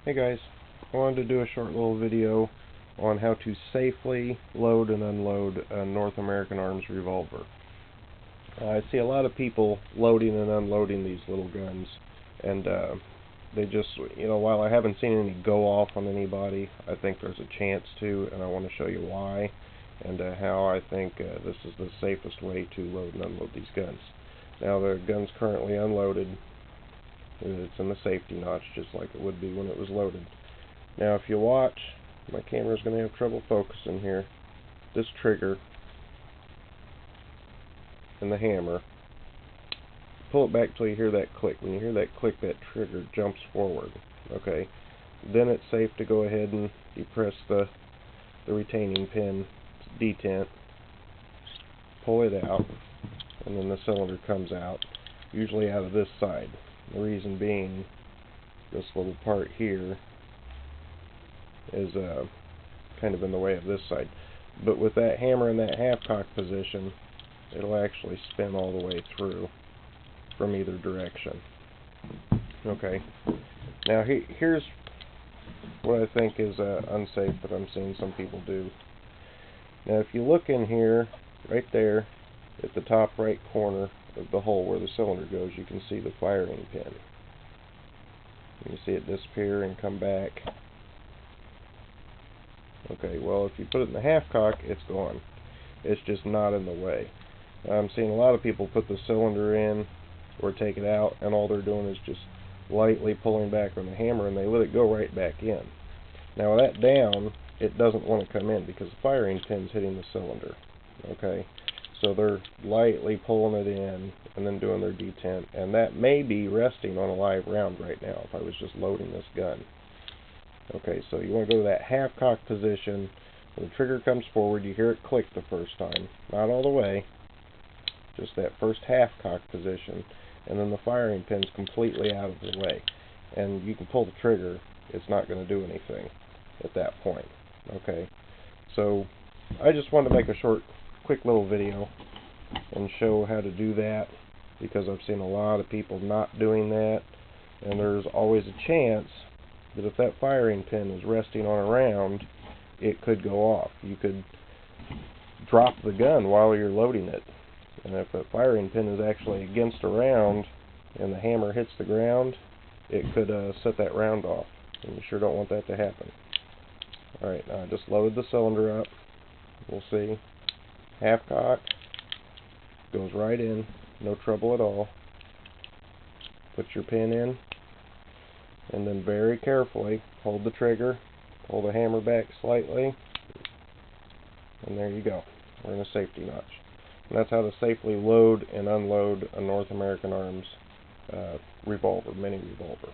Hey guys, I wanted to do a short little video on how to safely load and unload a North American Arms revolver. I see a lot of people loading and unloading these little guns, and they just, while I haven't seen any go off on anybody, I think there's a chance to, and I want to show you why and how I think this is the safest way to load and unload these guns. Now, the gun's currently unloaded. It's in the safety notch, just like it would be when it was loaded. Now, if you watch, my camera's going to have trouble focusing here. This trigger and the hammer, pull it back till you hear that click. When you hear that click, that trigger jumps forward. Okay, then it's safe to go ahead and depress the retaining pin, detent, pull it out, and then the cylinder comes out, usually out of this side. The reason being, this little part here is kind of in the way of this side. But with that hammer in that half-cock position, it'll actually spin all the way through from either direction. Okay. Now here's what I think is unsafe that I'm seeing some people do. Now if you look in here, right there, at the top right corner of the hole where the cylinder goes, you can see the firing pin. You see it disappear and come back. Okay, well, if you put it in the half cock, it's gone. It's just not in the way. I'm seeing a lot of people put the cylinder in or take it out, and all they're doing is just lightly pulling back on the hammer, and they let it go right back in. Now, with that down, it doesn't want to come in because the firing pin's hitting the cylinder. Okay, so they're lightly pulling it in and then doing their detent, and that may be resting on a live round right now if I was just loading this gun. Okay, so you want to go to that half-cock position. When the trigger comes forward, you hear it click the first time. Not all the way, just that first half-cock position, and then the firing pin's completely out of the way. And you can pull the trigger, it's not going to do anything at that point. Okay, so I just wanted to make a quick little video and show how to do that, because I've seen a lot of people not doing that, and there's always a chance that if that firing pin is resting on a round, it could go off. You could drop the gun while you're loading it, and if the firing pin is actually against a round and the hammer hits the ground, it could set that round off, and you sure don't want that to happen. Alright, I just loaded the cylinder up. We'll see. Half cock, goes right in, no trouble at all. Put your pin in, and then very carefully hold the trigger, pull the hammer back slightly, and there you go. We're in a safety notch. And that's how to safely load and unload a North American Arms revolver, mini revolver.